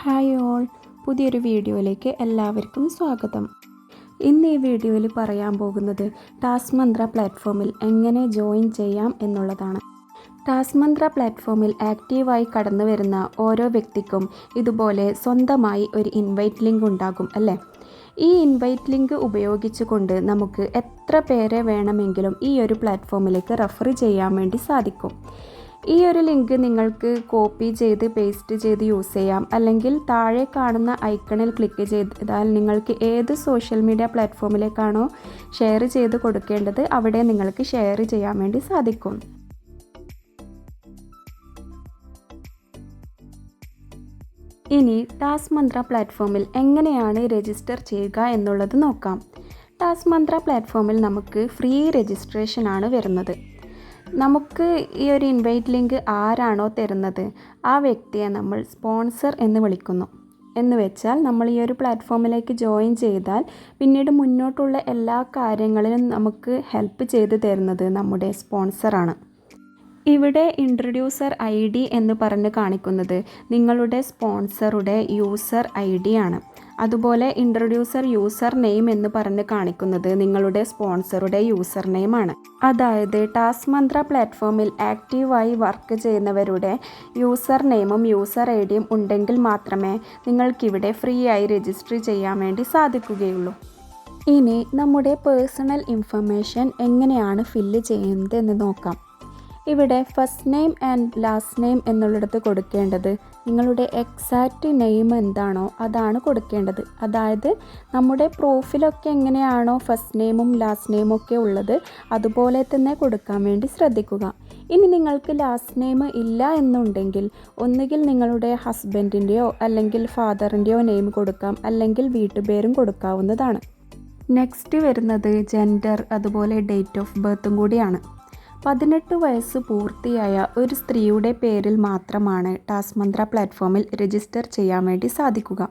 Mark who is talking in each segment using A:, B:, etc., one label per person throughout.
A: Hi all, പുതിയൊരു വീഡിയോയിലേക്ക് എല്ലാവർക്കും സ്വാഗതം. ഇന്ന് ഈ വീഡിയോയിൽ പറയാൻ പോകുന്നത് ടാസ്ക് മന്ത്ര പ്ലാറ്റ്ഫോമിൽ എങ്ങനെ ജോയിൻ ചെയ്യാം എന്നുള്ളതാണ്. ടാസ്ക് മന്ത്ര പ്ലാറ്റ്ഫോമിൽ ആക്റ്റീവായി കടന്നു വരുന്ന ഓരോ വ്യക്തിക്കും ഇതുപോലെ സ്വന്തമായി ഒരു ഇൻവൈറ്റ് ലിങ്ക് ഉണ്ടാകും അല്ലേ? ഈ ഇൻവൈറ്റ് ലിങ്ക് ഉപയോഗിച്ചുകൊണ്ട് നമുക്ക് എത്ര പേരെ വേണമെങ്കിലും ഈ ഒരു പ്ലാറ്റ്ഫോമിലേക്ക് റെഫർ ചെയ്യാൻ വേണ്ടി സാധിക്കും. ഈ ഒരു ലിങ്ക് നിങ്ങൾക്ക് കോപ്പി ചെയ്ത് പേസ്റ്റ് ചെയ്ത് യൂസ് ചെയ്യാം, അല്ലെങ്കിൽ താഴെ കാണുന്ന ഐക്കണിൽ ക്ലിക്ക് ചെയ്താൽ നിങ്ങൾക്ക് ഏത് സോഷ്യൽ മീഡിയ പ്ലാറ്റ്ഫോമിലേക്കാണോ ഷെയർ ചെയ്ത് കൊടുക്കേണ്ടത് അവിടെ നിങ്ങൾക്ക് ഷെയർ ചെയ്യാൻ വേണ്ടി സാധിക്കും. ഇനി ടാസ്ക് മന്ത്ര പ്ലാറ്റ്ഫോമിൽ എങ്ങനെയാണ് രജിസ്റ്റർ ചെയ്യുക എന്നുള്ളത് നോക്കാം. ടാസ്ക് മന്ത്ര പ്ലാറ്റ്ഫോമിൽ നമുക്ക് ഫ്രീ രജിസ്ട്രേഷൻ ആണ് വരുന്നത്. നമുക്ക് ഈ ഒരു ഇൻവൈറ്റ് ലിങ്ക് ആരാണോ തരുന്നത് ആ വ്യക്തിയെ നമ്മൾ സ്പോൺസർ എന്ന് വിളിക്കുന്നു. എന്ന് വെച്ചാൽ നമ്മൾ ഈ ഒരു പ്ലാറ്റ്ഫോമിലേക്ക് ജോയിൻ ചെയ്താൽ പിന്നീട് മുന്നോട്ടുള്ള എല്ലാ കാര്യങ്ങളിലും നമുക്ക് ഹെൽപ്പ് ചെയ്ത് തരുന്നത് നമ്മുടെ സ്പോൺസറാണ്. ഇവിടെ ഇൻട്രൊഡ്യൂസർ ID എന്ന് പറഞ്ഞ് കാണിക്കുന്നത് നിങ്ങളുടെ സ്പോൺസറുടെ യൂസർ ID ആണ്. അതുപോലെ ഇൻട്രൊഡ്യൂസർ യൂസർ നെയിം എന്ന് പറഞ്ഞ് കാണിക്കുന്നത് നിങ്ങളുടെ സ്പോൺസറുടെ യൂസർ നെയിം ആണ്. അതായത് ടാസ്ക് മന്ത്ര പ്ലാറ്റ്ഫോമിൽ ആക്റ്റീവായി വർക്ക് ചെയ്യുന്നവരുടെ യൂസർ നെയിമും യൂസർ IDയും ഉണ്ടെങ്കിൽ മാത്രമേ നിങ്ങൾക്കിവിടെ ഫ്രീ ആയി രജിസ്റ്റർ ചെയ്യാൻ വേണ്ടി സാധിക്കുകയുള്ളൂ. ഇനി നമ്മുടെ പേഴ്സണൽ ഇൻഫർമേഷൻ എങ്ങനെയാണ് ഫില്ല് ചെയ്യുന്നത് എന്ന് നോക്കാം. ഇവിടെ first name and last name എന്നുള്ളിടത്ത് കൊടുക്കേണ്ടത് നിങ്ങളുടെ എക്സാക്റ്റ് നെയിം എന്താണോ അതാണ് കൊടുക്കേണ്ടത്. അതായത് നമ്മുടെ പ്രൂഫിലൊക്കെ എങ്ങനെയാണോ ഫസ്റ്റ് നെയിമും ലാസ്റ്റ് നെയിമും ഒക്കെ ഉള്ളത് അതുപോലെ തന്നെ കൊടുക്കാൻ വേണ്ടി ശ്രദ്ധിക്കുക. ഇനി നിങ്ങൾക്ക് ലാസ്റ്റ് നെയിം ഇല്ല എന്നുണ്ടെങ്കിൽ ഒന്നുകിൽ നിങ്ങളുടെ ഹസ്ബൻഡിൻ്റെയോ അല്ലെങ്കിൽ ഫാദറിൻ്റെയോ നെയിം കൊടുക്കാം, അല്ലെങ്കിൽ വീട്ടുപേരും കൊടുക്കാവുന്നതാണ്. നെക്സ്റ്റ് വരുന്നത് ജെൻഡർ, അതുപോലെ ഡേറ്റ് ഓഫ് ബർത്തും കൂടിയാണ്. 18 വയസ്സ് പൂർത്തിയായ ഒരു സ്ത്രീയുടെ പേരിൽ മാത്രമാണ് ടാസ്ക് മന്ത്ര പ്ലാറ്റ്ഫോമിൽ രജിസ്റ്റർ ചെയ്യാൻ വേണ്ടി സാധിക്കുക.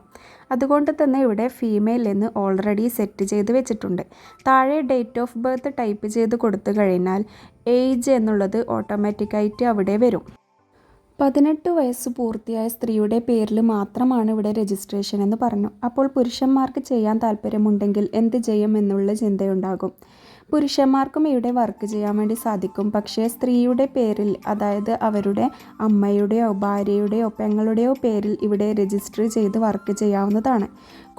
A: അതുകൊണ്ട് തന്നെ ഇവിടെ ഫീമെയിൽ എന്ന് ഓൾറെഡി സെറ്റ് ചെയ്ത് വെച്ചിട്ടുണ്ട്. താഴെ ഡേറ്റ് ഓഫ് ബർത്ത് ടൈപ്പ് ചെയ്ത് കൊടുത്തു കഴിഞ്ഞാൽ ഏജ് എന്നുള്ളത് ഓട്ടോമാറ്റിക്കായിട്ട് അവിടെ വരും. 18 വയസ്സ് പൂർത്തിയായ സ്ത്രീയുടെ പേരിൽ മാത്രമാണ് ഇവിടെ രജിസ്ട്രേഷൻ എന്ന് പറഞ്ഞു. അപ്പോൾ പുരുഷന്മാർക്ക് ചെയ്യാൻ താല്പര്യമുണ്ടെങ്കിൽ എന്ത് ചെയ്യും എന്നുള്ള ചിന്തയുണ്ടാകും. പുരുഷന്മാർക്കും ഇവിടെ വർക്ക് ചെയ്യാൻ വേണ്ടി സാധിക്കും. പക്ഷേ സ്ത്രീയുടെ പേരിൽ, അതായത് അവരുടെ അമ്മയുടെയോ ഭാര്യയുടെയോ പെങ്ങളുടെയോ പേരിൽ ഇവിടെ രജിസ്റ്റർ ചെയ്ത് വർക്ക് ചെയ്യാവുന്നതാണ്.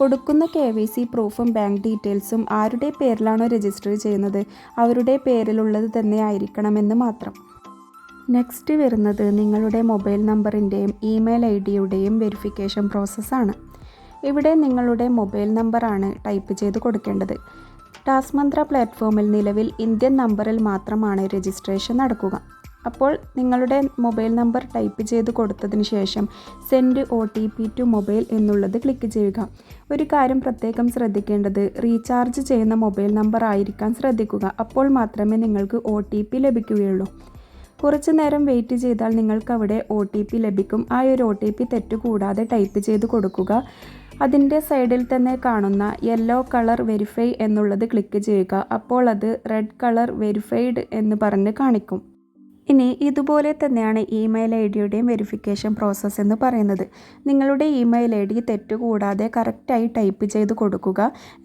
A: കൊടുക്കുന്ന KYC പ്രൂഫും ബാങ്ക് ഡീറ്റെയിൽസും ആരുടെ പേരിലാണോ രജിസ്റ്റർ ചെയ്യുന്നത് അവരുടെ പേരിലുള്ളത് തന്നെ ആയിരിക്കണമെന്ന് മാത്രം. നെക്സ്റ്റ് വരുന്നത് നിങ്ങളുടെ മൊബൈൽ നമ്പറിൻ്റെയും ഇമെയിൽ IDയുടെയും വെരിഫിക്കേഷൻ പ്രോസസ്സാണ്. ഇവിടെ നിങ്ങളുടെ മൊബൈൽ നമ്പറാണ് ടൈപ്പ് ചെയ്ത് കൊടുക്കേണ്ടത്. ടാസ്ക് മന്ത്ര പ്ലാറ്റ്ഫോമിൽ നിലവിൽ ഇന്ത്യൻ നമ്പറിൽ മാത്രമാണ് രജിസ്ട്രേഷൻ നടക്കുക. അപ്പോൾ നിങ്ങളുടെ മൊബൈൽ നമ്പർ ടൈപ്പ് ചെയ്ത് കൊടുത്തതിന് ശേഷം സെൻഡ് OTP ടു മൊബൈൽ എന്നുള്ളത് ക്ലിക്ക് ചെയ്യുക. ഒരു കാര്യം പ്രത്യേകം ശ്രദ്ധിക്കേണ്ടത്, റീചാർജ് ചെയ്യുന്ന മൊബൈൽ നമ്പർ ആയിരിക്കാൻ ശ്രദ്ധിക്കുക. അപ്പോൾ മാത്രമേ നിങ്ങൾക്ക് OTP ലഭിക്കുകയുള്ളൂ. കുറച്ച് നേരം വെയിറ്റ് ചെയ്താൽ നിങ്ങൾക്ക് അവിടെ OTP ലഭിക്കും. ആ ഒരു OTP തെറ്റുകൂടാതെ ടൈപ്പ് ചെയ്ത് കൊടുക്കുക. അതിൻ്റെ സൈഡിൽ തന്നെ കാണുന്ന യെല്ലോ കളർ വെരിഫൈ എന്നുള്ളത് ക്ലിക്ക് ചെയ്യുക. അപ്പോൾ അത് റെഡ് കളർ വെരിഫൈഡ് എന്ന് പറഞ്ഞ് കാണിക്കും. ഇനി ഇതുപോലെ തന്നെയാണ് ഇമെയിൽ IDയുടെയും വെരിഫിക്കേഷൻ പ്രോസസ്സ് എന്ന് പറയുന്നത്. നിങ്ങളുടെ ഇമെയിൽ ID തെറ്റുകൂടാതെ കറക്റ്റായി ടൈപ്പ് ചെയ്ത് കൊടുക്കുക.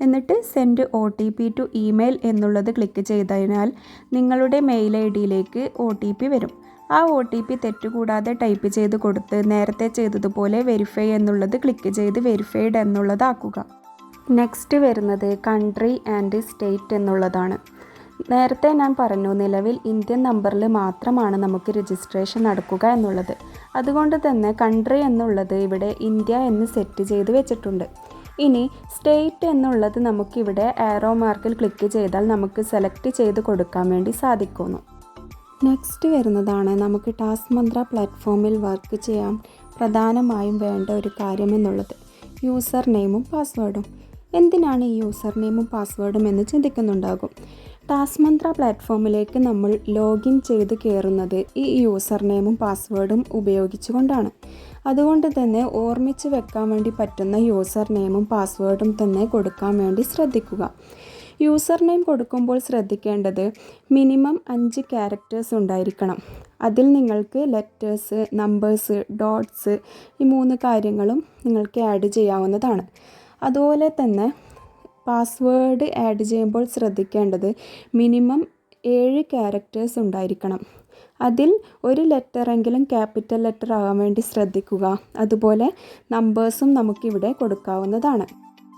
A: എന്നിട്ട് സെൻഡ് OTP ടു ഇമെയിൽ എന്നുള്ളത് ക്ലിക്ക് ചെയ്തതിനാൽ നിങ്ങളുടെ മെയിൽ IDയിലേക്ക് OTP വരും. ആ OTP തെറ്റുകൂടാതെ ടൈപ്പ് ചെയ്ത് കൊടുത്ത് നേരത്തെ ചെയ്തതുപോലെ വെരിഫൈ എന്നുള്ളത് ക്ലിക്ക് ചെയ്ത് വെരിഫൈഡ് എന്നുള്ളതാക്കുക. നെക്സ്റ്റ് വരുന്നത് കൺട്രി ആൻഡ് സ്റ്റേറ്റ് എന്നുള്ളതാണ്. നേരത്തെ ഞാൻ പറഞ്ഞു, നിലവിൽ ഇന്ത്യൻ നമ്പറിൽ മാത്രമാണ് നമുക്ക് രജിസ്ട്രേഷൻ നടക്കുക എന്നുള്ളത്. അതുകൊണ്ട് തന്നെ കൺട്രി എന്നുള്ളത് ഇവിടെ ഇന്ത്യ എന്ന് സെറ്റ് ചെയ്ത് വെച്ചിട്ടുണ്ട്. ഇനി സ്റ്റേറ്റ് എന്നുള്ളത് നമുക്കിവിടെ ആരോ മാർക്കിൽ ക്ലിക്ക് ചെയ്താൽ നമുക്ക് സെലക്ട് ചെയ്ത് കൊടുക്കാൻ വേണ്ടി സാധിക്കുന്നു. നെക്സ്റ്റ് വരുന്നതാണ് നമുക്ക് ടാസ്ക് മന്ത്ര പ്ലാറ്റ്ഫോമിൽ വർക്ക് ചെയ്യാൻ പ്രധാനമായും വേണ്ട ഒരു കാര്യം എന്നുള്ളത് യൂസർ നെയിമും പാസ്വേഡും. എന്തിനാണ് ഈ യൂസർ നെയിമും പാസ്വേഡും എന്ന് ചിന്തിക്കുന്നുണ്ടാകും. ടാസ്ക് മന്ത്ര പ്ലാറ്റ്ഫോമിലേക്ക് നമ്മൾ ലോഗിൻ ചെയ്ത് കയറുന്നത് ഈ യൂസർ നെയിമും പാസ്വേഡും ഉപയോഗിച്ചുകൊണ്ടാണ്. അതുകൊണ്ട് തന്നെ ഓർമ്മിച്ച് വെക്കാൻ വേണ്ടി പറ്റുന്ന യൂസർ നെയിമും പാസ്വേഡും തന്നെ കൊടുക്കാൻ വേണ്ടി ശ്രദ്ധിക്കുക. യൂസർ നെയിം കൊടുക്കുമ്പോൾ ശ്രദ്ധിക്കേണ്ടത് മിനിമം 5 ക്യാരക്ടേഴ്സ് ഉണ്ടായിരിക്കണം. അതിൽ നിങ്ങൾക്ക് ലെറ്റേഴ്സ്, നമ്പേഴ്സ്, ഡോട്ട്സ് ഈ 3 കാര്യങ്ങളും നിങ്ങൾക്ക് ആഡ് ചെയ്യാവുന്നതാണ്. അതുപോലെ തന്നെ പാസ്വേഡ് ആഡ് ചെയ്യുമ്പോൾ ശ്രദ്ധിക്കേണ്ടത് മിനിമം 7 ക്യാരക്ടേഴ്സ് ഉണ്ടായിരിക്കണം. അതിൽ ഒരു ലെറ്ററെങ്കിലും ക്യാപിറ്റൽ ലെറ്റർ ആകാൻ വേണ്ടി ശ്രദ്ധിക്കുക. അതുപോലെ നമ്പേഴ്സും നമുക്കിവിടെ കൊടുക്കാവുന്നതാണ്.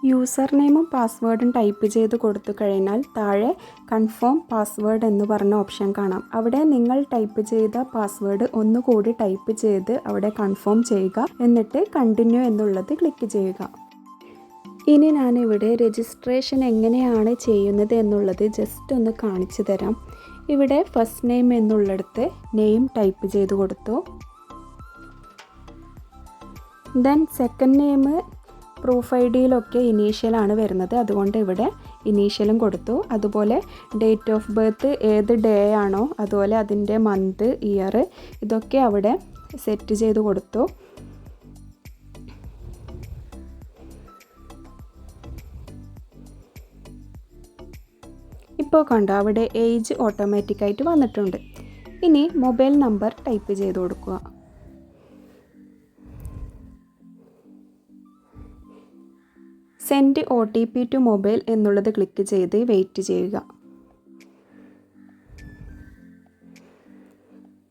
A: യൂസർ നെയിമും പാസ്വേഡും ടൈപ്പ് ചെയ്ത് കൊടുത്തു കഴിഞ്ഞാൽ താഴെ കൺഫേം പാസ്വേഡ് എന്ന് പറഞ്ഞ ഓപ്ഷൻ കാണാം. അവിടെ നിങ്ങൾ ടൈപ്പ് ചെയ്ത പാസ്വേഡ് ഒന്നുകൂടി ടൈപ്പ് ചെയ്ത് അവിടെ കൺഫേം ചെയ്യുക. എന്നിട്ട് കണ്ടിന്യൂ എന്നുള്ളത് ക്ലിക്ക് ചെയ്യുക. ഇനി ഞാനിവിടെ രജിസ്ട്രേഷൻ എങ്ങനെയാണ് ചെയ്യുന്നത് എന്നുള്ളത് ജസ്റ്റ് ഒന്ന് കാണിച്ചു തരാം. ഇവിടെ ഫസ്റ്റ് നെയിം എന്നുള്ളിടത്ത് നെയിം ടൈപ്പ് ചെയ്ത് കൊടുത്തു. Then second name proof I ഡിയിലൊക്കെ ഇനീഷ്യലാണ് വരുന്നത്, അതുകൊണ്ട് ഇവിടെ ഇനീഷ്യലും കൊടുത്തു. അതുപോലെ ഡേറ്റ് ഓഫ് ബർത്ത് ഏത് ഡേ ആണോ അതുപോലെ അതിൻ്റെ മന്ത്, ഇയർ ഇതൊക്കെ അവിടെ സെറ്റ് ചെയ്ത് കൊടുത്തു. ഇപ്പോൾ കണ്ടോ അവിടെ ഏജ് ഓട്ടോമാറ്റിക്കായിട്ട് വന്നിട്ടുണ്ട്. ഇനി മൊബൈൽ നമ്പർ ടൈപ്പ് ചെയ്ത് കൊടുക്കുക. സെൻഡ് OTP ടു മൊബൈൽ എന്നുള്ളത് ക്ലിക്ക് ചെയ്ത് വെയിറ്റ് ചെയ്യുക.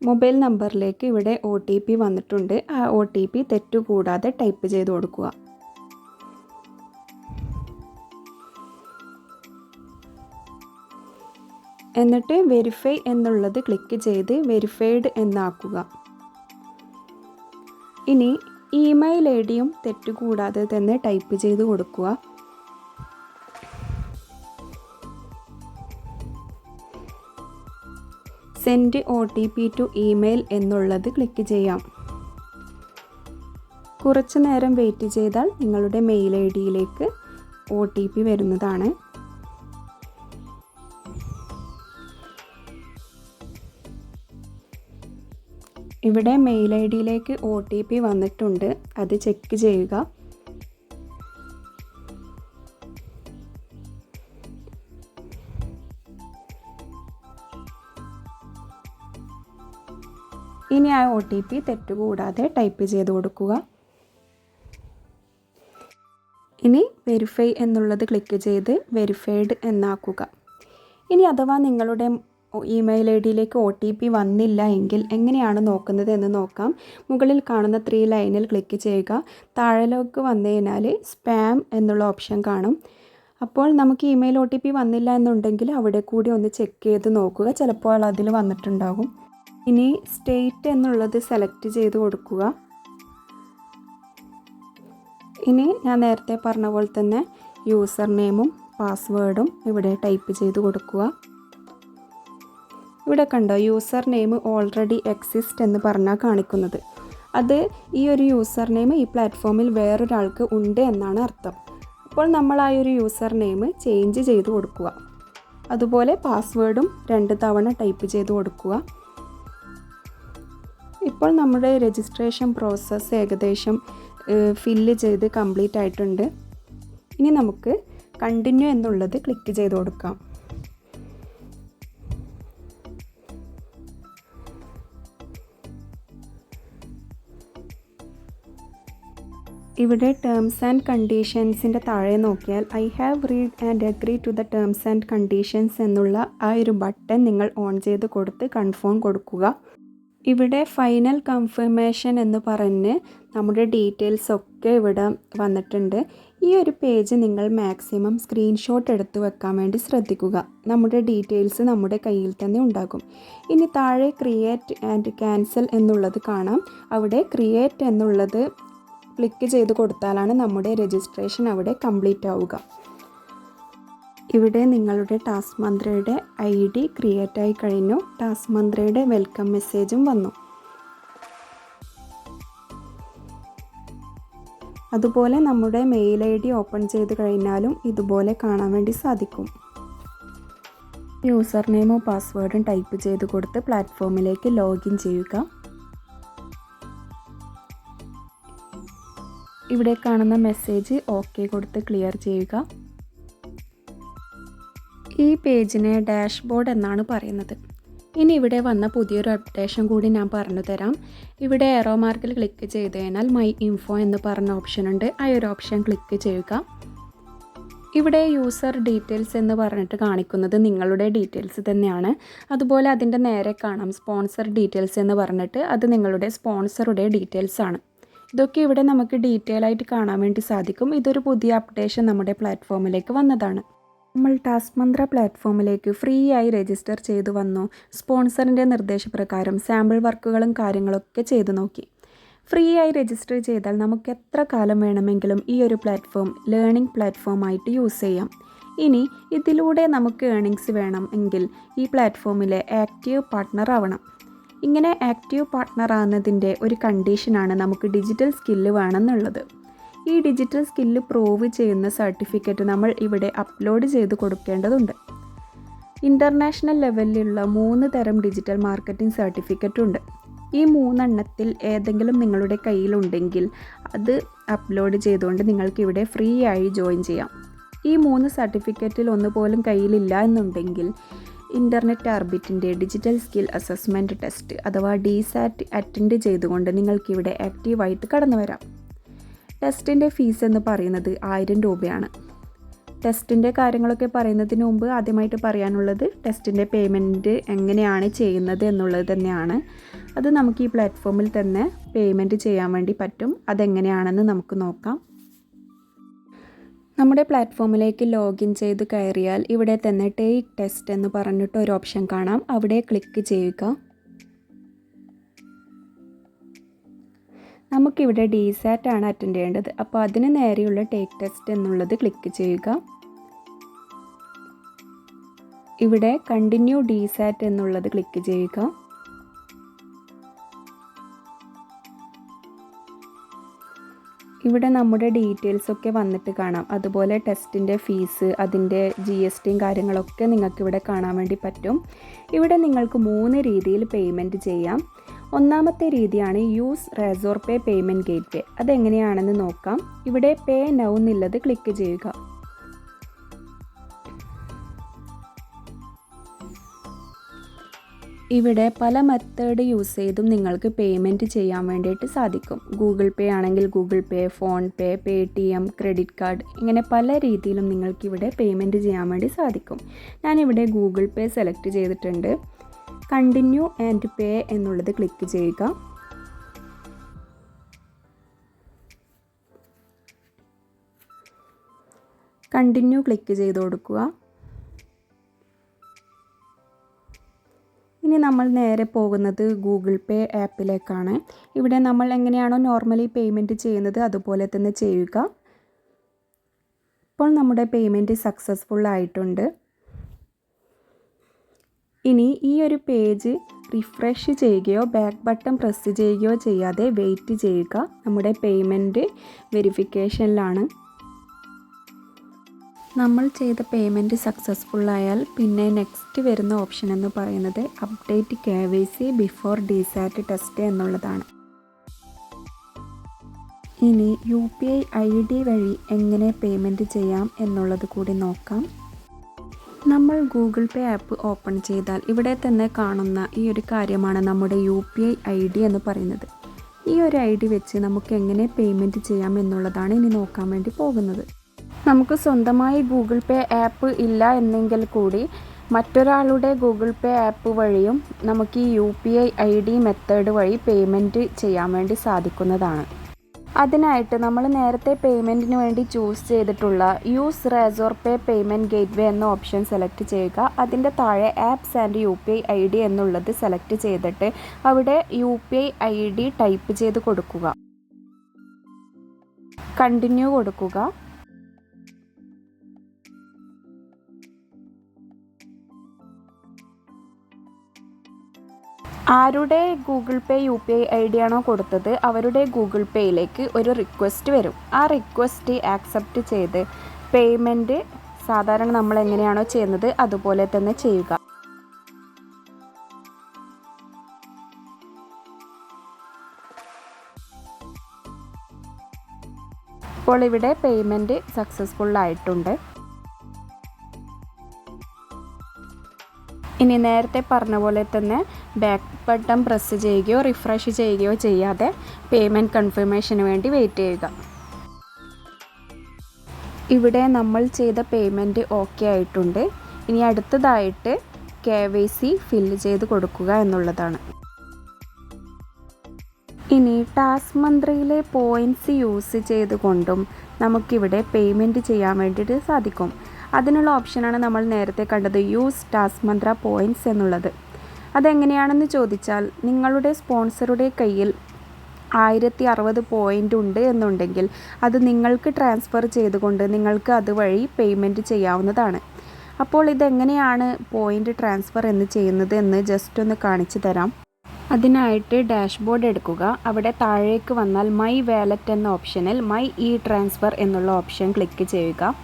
A: മൊബൈൽ നമ്പറിലേക്ക് ഇവിടെ OTP വന്നിട്ടുണ്ട്. ആ OTP തെറ്റുകൂടാതെ ടൈപ്പ് ചെയ്ത് കൊടുക്കുക. എന്നിട്ട് വെരിഫൈ എന്നുള്ളത് ക്ലിക്ക് ചെയ്ത് വെരിഫൈഡ് എന്നാക്കുക. ഇനി ഇമെയിൽ ID യും തെറ്റുകൂടാതെ തന്നെ ടൈപ്പ് ചെയ്ത് കൊടുക്കുക. സെൻഡ് OTP ടു ഇമെയിൽ എന്നുള്ളത് ക്ലിക്ക് ചെയ്യാം. കുറച്ച് നേരം വെയിറ്റ് ചെയ്താൽ നിങ്ങളുടെ മെയിൽ ID യിലേക്ക് OTP വരുന്നതാണ്. ഇവിടെ മെയിൽ ID യിലേക്ക് OTP വന്നിട്ടുണ്ട്, അത് ചെക്ക് ചെയ്യുക. ഇനി ആ OTP തെറ്റുകൂടാതെ ടൈപ്പ് ചെയ്ത് കൊടുക്കുക. ഇനി വെരിഫൈ എന്നുള്ളത് ക്ലിക്ക് ചെയ്ത് വെരിഫൈഡ് എന്നാക്കുക. ഇനി അഥവാ നിങ്ങളുടെ ഇമെയിൽ ID യിലേക്ക് OTP വന്നില്ല എങ്കിൽ എങ്ങനെയാണ് നോക്കുന്നത് എന്ന് നോക്കാം. മുകളിൽ കാണുന്ന 3 ലൈനിൽ ക്ലിക്ക് ചെയ്യുക. താഴേക്ക് വന്നു കഴിഞ്ഞാൽ സ്പാം എന്നുള്ള ഓപ്ഷൻ കാണും. അപ്പോൾ നമുക്ക് ഇമെയിൽ OTP വന്നില്ല എന്നുണ്ടെങ്കിൽ അവിടെ കൂടി ഒന്ന് ചെക്ക് ചെയ്ത് നോക്കുക, ചിലപ്പോൾ അതിൽ വന്നിട്ടുണ്ടാകും. ഇനി സ്റ്റേറ്റ് എന്നുള്ളത് സെലക്ട് ചെയ്ത് കൊടുക്കുക. ഇനി ഞാൻ നേരത്തെ പറഞ്ഞ പോലെ തന്നെ യൂസർ നെയിമും പാസ്വേഡും ഇവിടെ ടൈപ്പ് ചെയ്ത് കൊടുക്കുക. ഇവിടെ കണ്ടോ യൂസർ നെയിം ഓൾറെഡി എക്സിസ്റ്റ് എന്ന് പറഞ്ഞാൽ കാണിക്കുന്നത്. അത് ഈ ഒരു യൂസർ നെയിം ഈ പ്ലാറ്റ്ഫോമിൽ വേറൊരാൾക്ക് ഉണ്ട് എന്നാണ് അർത്ഥം. അപ്പോൾ നമ്മൾ ആ ഒരു യൂസർ നെയിം ചേഞ്ച് ചെയ്ത് കൊടുക്കുക. അതുപോലെ പാസ്വേഡും 2 തവണ ടൈപ്പ് ചെയ്ത് കൊടുക്കുക. ഇപ്പോൾ നമ്മുടെ രജിസ്ട്രേഷൻ പ്രോസസ്സ് ഏകദേശം ഫില്ല് ചെയ്ത് കംപ്ലീറ്റ് ആയിട്ടുണ്ട്. ഇനി നമുക്ക് കണ്ടിന്യൂ എന്നുള്ളത് ക്ലിക്ക് ചെയ്ത് കൊടുക്കാം. ഇവിടെ ടേംസ് ആൻഡ് കണ്ടീഷൻസിൻ്റെ താഴെ നോക്കിയാൽ I have read and agree to the terms and conditions എന്നുള്ള ആ ഒരു ബട്ടൺ നിങ്ങൾ ഓൺ ചെയ്ത് കൊടുത്ത് കൺഫേം കൊടുക്കുക. ഇവിടെ ഫൈനൽ കൺഫർമേഷൻ എന്ന് പറഞ്ഞ് നമ്മുടെ ഡീറ്റെയിൽസ് ഒക്കെ ഇവിടെ വന്നിട്ടുണ്ട്. ഈ ഒരു പേജ് നിങ്ങൾ മാക്സിമം സ്ക്രീൻഷോട്ട് എടുത്ത് വെക്കാൻ വേണ്ടി ശ്രദ്ധിക്കുക. നമ്മുടെ ഡീറ്റെയിൽസ് നമ്മുടെ കയ്യിൽ തന്നെ ഉണ്ടാകും. ഇനി താഴെ ക്രിയേറ്റ് ആൻഡ് ക്യാൻസൽ എന്നുള്ളത് കാണാം. അവിടെ ക്രിയേറ്റ് എന്നുള്ളത് ക്ലിക്ക് ചെയ്ത് കൊടുത്താലാണ് നമ്മുടെ രജിസ്ട്രേഷൻ അവിടെ കംപ്ലീറ്റ് ആവുക. ഇവിടെ നിങ്ങളുടെ ടാസ്ക് മന്ത്രയുടെ ID ക്രിയേറ്റ് ആയി കഴിഞ്ഞു. ടാസ്ക് മന്ത്രയുടെ വെൽക്കം മെസ്സേജും വന്നു. അതുപോലെ നമ്മുടെ മെയിൽ ID ഓപ്പൺ ചെയ്ത് കഴിഞ്ഞാലും ഇതുപോലെ കാണാൻ വേണ്ടി സാധിക്കും. യൂസർ നെയിമും പാസ്വേഡും ടൈപ്പ് ചെയ്ത് കൊടുത്ത് പ്ലാറ്റ്ഫോമിലേക്ക് ലോഗിൻ ചെയ്യുക. ഇവിടെ കാണുന്ന മെസ്സേജ് ഓക്കെ കൊടുത്ത് ക്ലിയർ ചെയ്യുക. ഈ പേജിനെ ഡാഷ്ബോർഡ് എന്നാണ് പറയുന്നത്. ഇനി ഇവിടെ വന്ന പുതിയൊരു അപ്ഡേഷൻ കൂടി ഞാൻ പറഞ്ഞു തരാം. ഇവിടെ ഏറോ മാർക്കിൽ ക്ലിക്ക് ചെയ്ത് കഴിഞ്ഞാൽ മൈ ഇൻഫോ എന്ന് പറഞ്ഞ ഓപ്ഷൻ ഉണ്ട്. ആ ഒരു ഓപ്ഷൻ ക്ലിക്ക് ചെയ്യുക. ഇവിടെ യൂസർ ഡീറ്റെയിൽസ് എന്ന് പറഞ്ഞിട്ട് കാണിക്കുന്നത് നിങ്ങളുടെ ഡീറ്റെയിൽസ് തന്നെയാണ്. അതുപോലെ അതിൻ്റെ നേരെ കാണാം സ്പോൺസർ ഡീറ്റെയിൽസ് എന്ന് പറഞ്ഞിട്ട്, അത് നിങ്ങളുടെ സ്പോൺസറുടെ ഡീറ്റെയിൽസ് ആണ്. ഇതൊക്കെ ഇവിടെ നമുക്ക് ഡീറ്റെയിൽ ആയിട്ട് കാണാൻ വേണ്ടി സാധിക്കും. ഇതൊരു പുതിയ അപ്ഡേഷൻ നമ്മുടെ പ്ലാറ്റ്ഫോമിലേക്ക് വന്നതാണ്. നമ്മൾ ടാസ്ക് മന്ത്ര പ്ലാറ്റ്ഫോമിലേക്ക് ഫ്രീ ആയി രജിസ്റ്റർ ചെയ്തു വന്നു. സ്പോൺസറിൻ്റെ നിർദ്ദേശപ്രകാരം സാമ്പിൾ വർക്കുകളും കാര്യങ്ങളൊക്കെ ചെയ്തു നോക്കി. ഫ്രീ ആയി രജിസ്റ്റർ ചെയ്താൽ നമുക്ക് എത്ര കാലം വേണമെങ്കിലും ഈ ഒരു പ്ലാറ്റ്ഫോം ലേണിംഗ് പ്ലാറ്റ്ഫോമായിട്ട് യൂസ് ചെയ്യാം. ഇനി ഇതിലൂടെ നമുക്ക് ഏണിങ്സ് വേണം എങ്കിൽ ഈ പ്ലാറ്റ്ഫോമിലെ ആക്റ്റീവ് പാർട്ട്ണർ ആവണം. ഇങ്ങനെ ആക്റ്റീവ് പാർട്ട്ണർ ആകുന്നതിൻ്റെ ഒരു കണ്ടീഷനാണ് നമുക്ക് ഡിജിറ്റൽ സ്കില്ല് വേണമെന്നുള്ളത്. ഈ ഡിജിറ്റൽ സ്കില്ല് പ്രൂവ് ചെയ്യുന്ന സർട്ടിഫിക്കറ്റ് നമ്മൾ ഇവിടെ അപ്ലോഡ് ചെയ്ത് കൊടുക്കേണ്ടതുണ്ട്. ഇൻ്റർനാഷണൽ ലെവലിലുള്ള 3 തരം ഡിജിറ്റൽ മാർക്കറ്റിംഗ് സർട്ടിഫിക്കറ്റ് ഉണ്ട്. ഈ 3 എണ്ണത്തിൽ ഏതെങ്കിലും നിങ്ങളുടെ കയ്യിലുണ്ടെങ്കിൽ അത് അപ്ലോഡ് ചെയ്തുകൊണ്ട് നിങ്ങൾക്ക് ഇവിടെ ഫ്രീ ആയി ജോയിൻ ചെയ്യാം. ഈ 3 സർട്ടിഫിക്കറ്റിൽ ഒന്നുപോലും കയ്യിലില്ല എന്നുണ്ടെങ്കിൽ ഇൻ്റർനെറ്റ് ആർബിറ്റിൻ്റെ ഡിജിറ്റൽ സ്കിൽ അസസ്മെൻറ്റ് ടെസ്റ്റ് അഥവാ DSAT അറ്റൻഡ് ചെയ്തുകൊണ്ട് നിങ്ങൾക്കിവിടെ ആക്റ്റീവായിട്ട് കടന്നു വരാം. ടെസ്റ്റിൻ്റെ ഫീസ് എന്ന് പറയുന്നത് 1000 രൂപയാണ്. ടെസ്റ്റിൻ്റെ കാര്യങ്ങളൊക്കെ പറയുന്നതിന് മുമ്പ് ആദ്യമായിട്ട് പറയാനുള്ളത് ടെസ്റ്റിൻ്റെ പേയ്മെൻറ്റ് എങ്ങനെയാണ് ചെയ്യുന്നത് എന്നുള്ളത് തന്നെയാണ്. അത് നമുക്ക് ഈ പ്ലാറ്റ്ഫോമിൽ തന്നെ പേയ്മെൻറ്റ് ചെയ്യാൻ വേണ്ടി പറ്റും. അതെങ്ങനെയാണെന്ന് നമുക്ക് നോക്കാം. നമ്മുടെ പ്ലാറ്റ്ഫോമിലേക്ക് ലോഗിൻ ചെയ്ത് കയറിയാൽ ഇവിടെ തന്നെ ടേക്ക് ടെസ്റ്റ് എന്ന് പറഞ്ഞിട്ട് ഒരു ഓപ്ഷൻ കാണാം. അവിടെ ക്ലിക്ക് ചെയ്യുക. നമുക്കിവിടെ DSAT ആണ് അറ്റൻഡ് ചെയ്യേണ്ടത്. അപ്പോൾ അതിന് നേരെയുള്ള ടേക്ക് ടെസ്റ്റ് എന്നുള്ളത് ക്ലിക്ക് ചെയ്യുക. ഇവിടെ കണ്ടിന്യൂ DSAT എന്നുള്ളത് ക്ലിക്ക് ചെയ്യുക. ഇവിടെ നമ്മുടെ ഡീറ്റെയിൽസ് ഒക്കെ വന്നിട്ട് കാണാം. അതുപോലെ ടെസ്റ്റിൻ്റെ ഫീസ്, അതിൻ്റെ GSTയും കാര്യങ്ങളൊക്കെ നിങ്ങൾക്ക് ഇവിടെ കാണാൻ വേണ്ടി പറ്റും. ഇവിടെ നിങ്ങൾക്ക് 3 രീതിയിൽ പേയ്മെൻറ്റ് ചെയ്യാം. ഒന്നാമത്തെ രീതിയാണ് യൂസ് റേസോർ പേ പേയ്മെൻറ്റ് ഗേറ്റ്വേ. അതെങ്ങനെയാണെന്ന് നോക്കാം. ഇവിടെ പേ നൗ എന്നുള്ളത് ക്ലിക്ക് ചെയ്യുക. ഇവിടെ പല മെത്തേഡ് യൂസ് ചെയ്തും നിങ്ങൾക്ക് പേയ്മെൻറ്റ് ചെയ്യാൻ വേണ്ടിയിട്ട് സാധിക്കും. ഗൂഗിൾ പേ ആണെങ്കിൽ Google pay, phone pay, Paytm, credit card, ഇങ്ങനെ പല രീതിയിലും നിങ്ങൾക്കിവിടെ പേയ്മെൻറ്റ് ചെയ്യാൻ വേണ്ടി സാധിക്കും. ഞാനിവിടെ ഗൂഗിൾ പേ സെലക്ട് ചെയ്തിട്ടുണ്ട്. കണ്ടിന്യൂ ആൻഡ് പേ എന്നുള്ളത് ക്ലിക്ക് ചെയ്യുക. കണ്ടിന്യൂ ക്ലിക്ക് ചെയ്ത് കൊടുക്കുക. ഇനി നമ്മൾ നേരെ പോകുന്നത് ഗൂഗിൾ പേ ആപ്പിലേക്കാണ്. ഇവിടെ നമ്മൾ എങ്ങനെയാണോ നോർമലി പേയ്മെൻറ്റ് ചെയ്യുന്നത് അതുപോലെ തന്നെ ചെയ്യുക. ഇപ്പോൾ നമ്മുടെ പേയ്മെൻറ്റ് സക്സസ്ഫുൾ ആയിട്ടുണ്ട്. ഇനി ഈ ഒരു പേജ് റിഫ്രഷ് ചെയ്യുകയോ ബാക്ക് ബട്ടൺ പ്രസ് ചെയ്യുകയോ ചെയ്യാതെ വെയിറ്റ് ചെയ്യുക. നമ്മുടെ പേയ്മെൻറ്റ് വെരിഫിക്കേഷനിലാണ്. നമ്മൾ ചെയ്ത പേയ്മെൻറ്റ് സക്സസ്ഫുൾ ആയാൽ പിന്നെ നെക്സ്റ്റ് വരുന്ന ഓപ്ഷൻ എന്ന് പറയുന്നത് update KYC before DSAT test എന്നുള്ളതാണ്. ഇനി UPI ID വഴി എങ്ങനെ പേയ്മെൻറ്റ് ചെയ്യാം എന്നുള്ളത് കൂടി നോക്കാം. നമ്മൾ ഗൂഗിൾ പേ ആപ്പ് ഓപ്പൺ ചെയ്താൽ ഇവിടെ തന്നെ കാണുന്ന ഈ ഒരു കാര്യമാണ് നമ്മുടെ UPI ID എന്ന് പറയുന്നത്. ഈ ഒരു ID വെച്ച് നമുക്ക് എങ്ങനെ പേയ്മെൻറ്റ് ചെയ്യാം എന്നുള്ളതാണ് ഇനി നോക്കാൻ വേണ്ടി പോകുന്നത്. നമുക്ക് സ്വന്തമായി ഗൂഗിൾ പേ ആപ്പ് ഇല്ല എന്നെങ്കിൽ കൂടി മറ്റൊരാളുടെ ഗൂഗിൾ പേ ആപ്പ് വഴിയും നമുക്ക് ഈ UPI ID മെത്തേഡ് വഴി പേയ്മെൻറ്റ് ചെയ്യാൻ വേണ്ടി സാധിക്കുന്നതാണ്. അതിനായിട്ട് നമ്മൾ നേരത്തെ പേയ്മെൻറ്റിന് വേണ്ടി ചൂസ് ചെയ്തിട്ടുള്ള യൂസ് റേസോർ പേ പേയ്മെൻറ്റ് ഗേറ്റ്വേ എന്ന ഓപ്ഷൻ സെലക്ട് ചെയ്യുക. അതിൻ്റെ താഴെ ആപ്സ് ആൻഡ് UPI ID എന്നുള്ളത് സെലക്ട് ചെയ്തിട്ട് അവിടെ UPI ID ടൈപ്പ് ചെയ്ത് കൊടുക്കുക. കണ്ടിന്യൂ കൊടുക്കുക. ആരുടെ ഗൂഗിൾ പേ UPI ID ആണോ കൊടുത്തത് അവരുടെ ഗൂഗിൾ പേയിലേക്ക് ഒരു റിക്വസ്റ്റ് വരും. ആ റിക്വസ്റ്റ് ആക്സെപ്റ്റ് ചെയ്ത് പേയ്മെൻറ്റ് സാധാരണ നമ്മൾ എങ്ങനെയാണോ ചെയ്യുന്നത് അതുപോലെ തന്നെ ചെയ്യുക. ഇപ്പോൾ ഇവിടെ പേയ്മെൻറ്റ് സക്സസ്ഫുൾ ആയിട്ടുണ്ട്. ഇനി നേരത്തെ പറഞ്ഞ പോലെ തന്നെ ബാക്ക് ബട്ടൺ പ്രസ് ചെയ്യുകയോ റിഫ്രഷ് ചെയ്യുകയോ ചെയ്യാതെ പേയ്മെൻറ്റ് കൺഫർമേഷന് വേണ്ടി വെയിറ്റ് ചെയ്യുക. ഇവിടെ നമ്മൾ ചെയ്ത പേയ്മെൻറ്റ് ഓക്കെ ആയിട്ടുണ്ട്. ഇനി അടുത്തതായിട്ട് KYC ഫില്ല് ചെയ്ത് കൊടുക്കുക എന്നുള്ളതാണ്. ഇനി ടാസ്ക് മന്ത്രയിലെ പോയിൻറ്റ്സ് യൂസ് ചെയ്തുകൊണ്ടും നമുക്കിവിടെ പേയ്മെൻറ്റ് ചെയ്യാൻ വേണ്ടിയിട്ട് സാധിക്കും. അതിനുള്ള ഓപ്ഷനാണ് നമ്മൾ നേരത്തെ കണ്ടത്, യൂസ് ടാസ്ക് മന്ത്ര പോയിൻറ്റ്സ് എന്നുള്ളത്. അതെങ്ങനെയാണെന്ന് ചോദിച്ചാൽ, നിങ്ങളുടെ സ്പോൺസറുടെ കയ്യിൽ 1060 പോയിൻ്റ് ഉണ്ട് എന്നുണ്ടെങ്കിൽ അത് നിങ്ങൾക്ക് ട്രാൻസ്ഫർ ചെയ്തുകൊണ്ട് നിങ്ങൾക്ക് അതുവഴി പേയ്മെൻറ്റ് ചെയ്യാവുന്നതാണ്. അപ്പോൾ ഇതെങ്ങനെയാണ് പോയിൻ്റ് ട്രാൻസ്ഫർ എന്ന് ചെയ്യുന്നത് എന്ന് ജസ്റ്റ് ഒന്ന് കാണിച്ചു തരാം. അതിനായിട്ട് ഡാഷ്ബോർഡ് എടുക്കുക. അവിടെ താഴേക്ക് വന്നാൽ മൈ വാലറ്റ് എന്ന ഓപ്ഷനിൽ മൈ ഇ ട്രാൻസ്ഫർ എന്നുള്ള ഓപ്ഷൻ ക്ലിക്ക് ചെയ്യുക.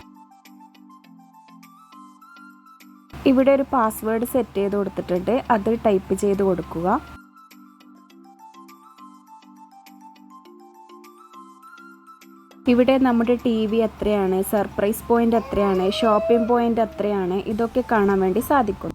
A: ഇവിടെ ഒരു പാസ്വേഡ് സെറ്റ് ചെയ്ത് കൊടുത്തിട്ടുണ്ട്, അത് ടൈപ്പ് ചെയ്ത് കൊടുക്കുക. ഇവിടെ നമ്മുടെ TV എത്രയാണ്, സർപ്രൈസ് പോയിൻ്റ് എത്രയാണ്, ഷോപ്പിംഗ് പോയിൻ്റ് എത്രയാണ്, ഇതൊക്കെ കാണാൻ വേണ്ടി സാധിക്കും.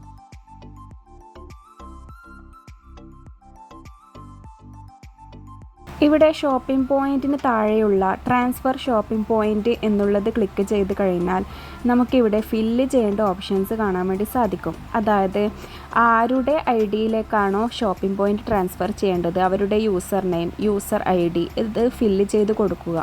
A: ഇവിടെ ഷോപ്പിംഗ് പോയിൻറ്റിന് താഴെയുള്ള ട്രാൻസ്ഫർ ഷോപ്പിംഗ് പോയിൻ്റ് എന്നുള്ളത് ക്ലിക്ക് ചെയ്ത് കഴിഞ്ഞാൽ നമുക്കിവിടെ ഫില്ല് ചെയ്യേണ്ട ഓപ്ഷൻസ് കാണാൻ വേണ്ടി സാധിക്കും. അതായത് ആരുടെ ID-യിലേക്കാണോ ഷോപ്പിംഗ് പോയിൻ്റ് ട്രാൻസ്ഫർ ചെയ്യേണ്ടത് അവരുടെ യൂസർ നെയിം, യൂസർ ID ഇത് ഫില്ല് ചെയ്ത് കൊടുക്കുക.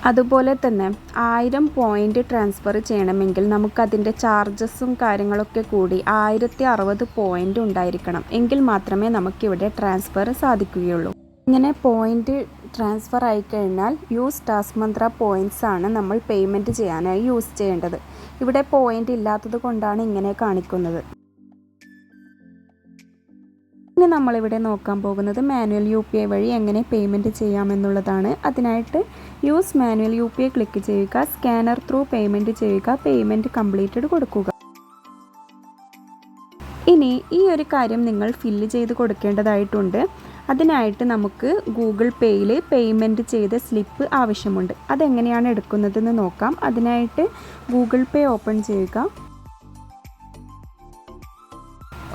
A: അതുപോലെ തന്നെ 1000 പോയിൻ്റ് ട്രാൻസ്ഫർ ചെയ്യണമെങ്കിൽ നമുക്കതിൻ്റെ ചാർജസും കാര്യങ്ങളൊക്കെ കൂടി 1060 പോയിൻ്റ് ഉണ്ടായിരിക്കണം. എങ്കിൽ മാത്രമേ നമുക്കിവിടെ ട്രാൻസ്ഫർ സാധിക്കുകയുള്ളൂ. ഇങ്ങനെ പോയിൻ്റ് ട്രാൻസ്ഫർ ആയിക്കഴിഞ്ഞാൽ യൂസ് ടാസ്ക് മന്ത്ര പോയിൻറ്റ്സ് ആണ് നമ്മൾ പേയ്മെൻറ്റ് ചെയ്യാനായി യൂസ് ചെയ്യേണ്ടത്. ഇവിടെ പോയിൻ്റ് ഇല്ലാത്തത് കൊണ്ടാണ് ഇങ്ങനെ കാണിക്കുന്നത്. ഇനി നമ്മളിവിടെ നോക്കാൻ പോകുന്നത് മാനുവൽ UPI വഴി എങ്ങനെ പേയ്മെൻറ്റ് ചെയ്യാമെന്നുള്ളതാണ്. അതിനായിട്ട് യൂസ് മാനുവൽ UPI ക്ലിക്ക് ചെയ്യുക, സ്കാനർ ത്രൂ പേയ്മെൻറ്റ് ചെയ്യുക, പേയ്മെൻറ്റ് കംപ്ലീറ്റഡ് കൊടുക്കുക. ഇനി ഈ ഒരു കാര്യം നിങ്ങൾ ഫില്ല് ചെയ്ത് കൊടുക്കേണ്ടതായിട്ടുണ്ട്. അതിനായിട്ട് നമുക്ക് ഗൂഗിൾ പേയിൽ പേയ്മെൻറ്റ് ചെയ്ത സ്ലിപ്പ് ആവശ്യമുണ്ട്. അതെങ്ങനെയാണ് എടുക്കുന്നതെന്ന് നോക്കാം. അതിനായിട്ട് ഗൂഗിൾ പേ ഓപ്പൺ ചെയ്യുക.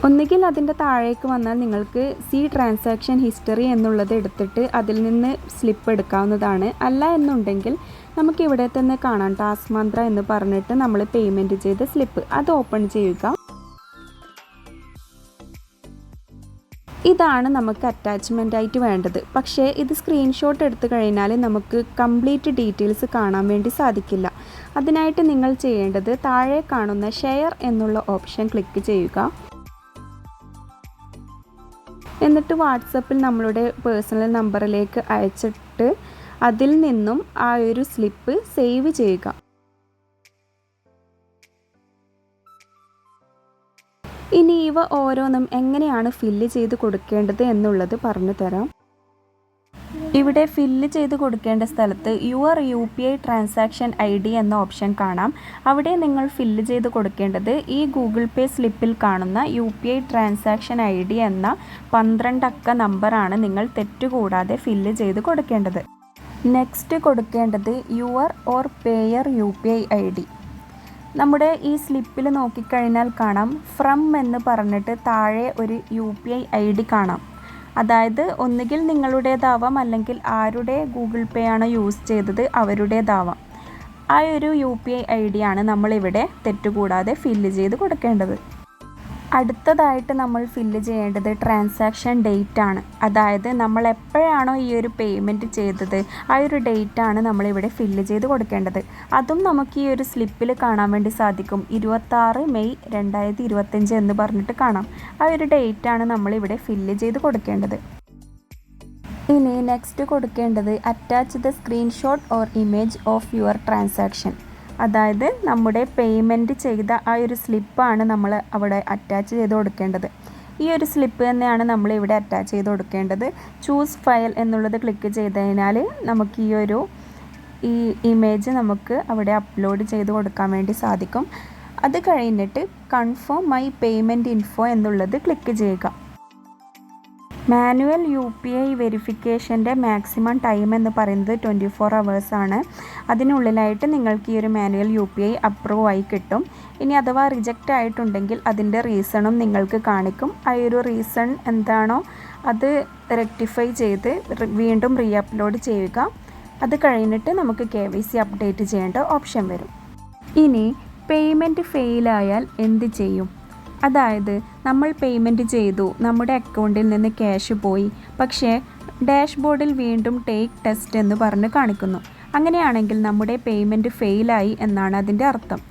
A: ഒന്നുകിൽ അതിൻ്റെ താഴേക്ക് വന്നാൽ നിങ്ങൾക്ക് സി ട്രാൻസാക്ഷൻ ഹിസ്റ്ററി എന്നുള്ളത് എടുത്തിട്ട് അതിൽ നിന്ന് സ്ലിപ്പ് എടുക്കാവുന്നതാണ്. അല്ല എന്നുണ്ടെങ്കിൽ നമുക്കിവിടെ തന്നെ കാണാം ടാസ്ക് മന്ത്ര എന്ന് പറഞ്ഞിട്ട് നമ്മൾ പേയ്മെൻറ്റ് ചെയ്ത സ്ലിപ്പ്, അത് ഓപ്പൺ ചെയ്യുക. ഇതാണ് നമുക്ക് അറ്റാച്ച്മെൻ്റ് ആയിട്ട് വേണ്ടത്. പക്ഷേ ഇത് സ്ക്രീൻഷോട്ട് എടുത്തു കഴിഞ്ഞാൽ നമുക്ക് കംപ്ലീറ്റ് ഡീറ്റെയിൽസ് കാണാൻ വേണ്ടി സാധിക്കില്ല. അതിനായിട്ട് നിങ്ങൾ ചെയ്യേണ്ടത് താഴെ കാണുന്ന ഷെയർ എന്നുള്ള ഓപ്ഷൻ ക്ലിക്ക് ചെയ്യുക. എന്നിട്ട് വാട്സപ്പിൽ നമ്മളുടെ പേഴ്സണൽ നമ്പറിലേക്ക് അയച്ചിട്ട് അതിൽ നിന്നും ആ ഒരു സ്ലിപ്പ് സേവ് ചെയ്യുക. ഇനി ഇവ ഓരോന്നും എങ്ങനെയാണ് ഫില്ല് ചെയ്ത് കൊടുക്കേണ്ടത് എന്നുള്ളത് പറഞ്ഞു തരാം. ഇവിടെ ഫില്ല് ചെയ്ത് കൊടുക്കേണ്ട സ്ഥലത്ത് യുവർ UPI ട്രാൻസാക്ഷൻ ID എന്ന ഓപ്ഷൻ കാണാം. അവിടെ നിങ്ങൾ ഫില്ല് ചെയ്ത് കൊടുക്കേണ്ടത് ഈ ഗൂഗിൾ പേ സ്ലിപ്പിൽ കാണുന്ന UPI ട്രാൻസാക്ഷൻ ID എന്ന 12 അക്ക നമ്പറാണ് നിങ്ങൾ തെറ്റുകൂടാതെ ഫില്ല് ചെയ്ത് കൊടുക്കേണ്ടത്. നെക്സ്റ്റ് കൊടുക്കേണ്ടത് your or payer UPI ID. നമ്മുടെ ഈ സ്ലിപ്പിൽ നോക്കിക്കഴിഞ്ഞാൽ കാണാം ഫ്രം എന്ന് പറഞ്ഞിട്ട് താഴെ ഒരു UPI ID കാണാം. അതായത് ഒന്നുകിൽ നിങ്ങളുടേതാവാം അല്ലെങ്കിൽ ആരുടെ ഗൂഗിൾ പേ ആണോ യൂസ് ചെയ്തത് അവരുടേതാവാം. ആ ഒരു UPI ID ആണ് നമ്മളിവിടെ തെറ്റുകൂടാതെ ഫില്ല് ചെയ്ത് കൊടുക്കേണ്ടത്. അടുത്തതായിട്ട് നമ്മൾ ഫില്ല് ചെയ്യേണ്ടത് ട്രാൻസാക്ഷൻ ഡേറ്റ് ആണ്. അതായത് നമ്മൾ എപ്പോഴാണോ ഈ ഒരു പേയ്മെൻറ്റ് ചെയ്തത് ആ ഒരു ഡേറ്റ് ആണ് നമ്മളിവിടെ ഫില്ല് ചെയ്ത് കൊടുക്കേണ്ടത്. അതും നമുക്ക് ഈ ഒരു സ്ലിപ്പിൽ കാണാൻ വേണ്ടി സാധിക്കും. 26 മെയ് 2025 എന്ന് പറഞ്ഞിട്ട് കാണാം. ആ ഒരു ഡേറ്റ് ആണ് നമ്മളിവിടെ ഫില്ല് ചെയ്ത് കൊടുക്കേണ്ടത്. ഇനി നെക്സ്റ്റ് കൊടുക്കേണ്ടത് attach the screenshot or image of your transaction. അതായത് നമ്മുടെ പേയ്മെൻറ്റ് ചെയ്ത ആ ഒരു സ്ലിപ്പാണ് നമ്മൾ അവിടെ അറ്റാച്ച് ചെയ്ത് കൊടുക്കേണ്ടത്. ഈ ഒരു സ്ലിപ്പ് തന്നെയാണ് നമ്മളിവിടെ അറ്റാച്ച് ചെയ്ത് കൊടുക്കേണ്ടത്. ചൂസ് ഫയൽ എന്നുള്ളത് ക്ലിക്ക് ചെയ്ത് കഴിഞ്ഞാൽ നമുക്ക് ഈ ഇമേജ് നമുക്ക് അവിടെ അപ്ലോഡ് ചെയ്ത് കൊടുക്കാൻ വേണ്ടി സാധിക്കും. അത് കഴിഞ്ഞിട്ട് കൺഫേം മൈ പേയ്മെൻറ്റ് ഇൻഫോ എന്നുള്ളത് ക്ലിക്ക് ചെയ്യുക. മാനുവൽ UPI വെരിഫിക്കേഷൻ്റെ മാക്സിമം ടൈം എന്ന് പറയുന്നത് 24 hours ആണ്. അതിനുള്ളിലായിട്ട് നിങ്ങൾക്ക് ഈ ഒരു മാനുവൽ UPI അപ്രൂവ് ആയി കിട്ടും. ഇനി അഥവാ റിജക്റ്റ് ആയിട്ടുണ്ടെങ്കിൽ അതിൻ്റെ റീസണും നിങ്ങൾക്ക് കാണിക്കും. ആ ഒരു റീസൺ എന്താണോ അത് റെക്ടിഫൈ ചെയ്ത് വീണ്ടും അപ്ലോഡ് ചെയ്യുക. അത് കഴിഞ്ഞിട്ട് നമുക്ക് KYC അപ്ഡേറ്റ് ചെയ്യേണ്ട ഓപ്ഷൻ വരും. ഇനി പേയ്മെൻറ്റ് ഫെയിലായാൽ എന്ത് ചെയ്യും? അതായത് നമ്മൾ പേയ്മെൻറ്റ് ചെയ്തു, നമ്മുടെ അക്കൗണ്ടിൽ നിന്ന് ക്യാഷ് പോയി, പക്ഷേ ഡാഷ്ബോർഡിൽ വീണ്ടും ടേക്ക് ടെസ്റ്റ് എന്ന് പറഞ്ഞ് കാണിക്കുന്നു. അങ്ങനെയാണെങ്കിൽ നമ്മുടെ പേയ്മെൻറ്റ് ഫെയിലായി എന്നാണ് അതിൻ്റെ അർത്ഥം.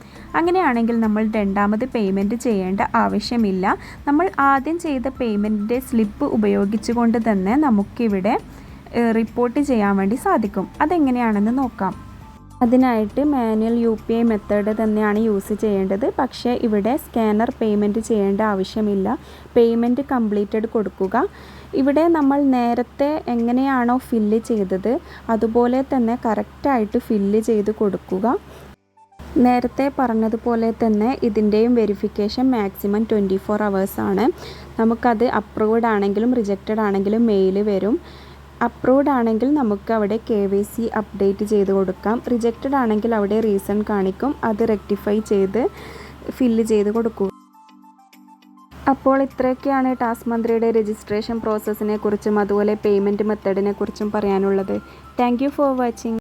A: അങ്ങനെയാണെങ്കിൽ നമ്മൾ രണ്ടാമത് പേയ്മെൻറ്റ് ചെയ്യേണ്ട ആവശ്യമില്ല. നമ്മൾ ആദ്യം ചെയ്ത പേയ്മെൻറ്റിൻ്റെ സ്ലിപ്പ് ഉപയോഗിച്ചുകൊണ്ട് തന്നെ നമുക്കിവിടെ റിപ്പോർട്ട് ചെയ്യാൻ വേണ്ടി സാധിക്കും. അതെങ്ങനെയാണെന്ന് നോക്കാം. അതിനായിട്ട് മാനുവൽ UPI മെത്തേഡ് തന്നെയാണ് യൂസ് ചെയ്യേണ്ടത്. പക്ഷേ ഇവിടെ സ്കാനർ പേയ്മെൻറ്റ് ചെയ്യേണ്ട ആവശ്യമില്ല. പേയ്മെൻറ്റ് കംപ്ലീറ്റഡ് കൊടുക്കുക. ഇവിടെ നമ്മൾ നേരത്തെ എങ്ങനെയാണോ ഫില്ല് ചെയ്തത് അതുപോലെ തന്നെ കറക്റ്റായിട്ട് ഫില്ല് ചെയ്ത് കൊടുക്കുക. നേരത്തെ പറഞ്ഞതുപോലെ തന്നെ ഇതിൻ്റെയും വെരിഫിക്കേഷൻ മാക്സിമം 24 hours ആണ്. നമുക്കത് അപ്രൂവ്ഡ് ആണെങ്കിലും റിജക്റ്റഡ് ആണെങ്കിലും മെയിൽ വരും. അപ്രൂവ്ഡ് ആണെങ്കിൽ നമുക്ക് അവിടെ KYC അപ്ഡേറ്റ് ചെയ്ത് കൊടുക്കാം. റിജക്റ്റഡ് ആണെങ്കിൽ അവിടെ റീസൺ കാണിക്കും. അത് റെക്ടിഫൈ ചെയ്ത് ഫില്ല് ചെയ്ത് കൊടുക്കുക. അപ്പോൾ ഇത്രയൊക്കെയാണ് ടാസ്ക് മന്ത്രിയുടെ രജിസ്ട്രേഷൻ പ്രോസസ്സിനെ കുറിച്ചും അതുപോലെ പേയ്മെൻറ്റ് മെത്തേഡിനെ കുറിച്ചും പറയാനുള്ളത്. Thank you for watching.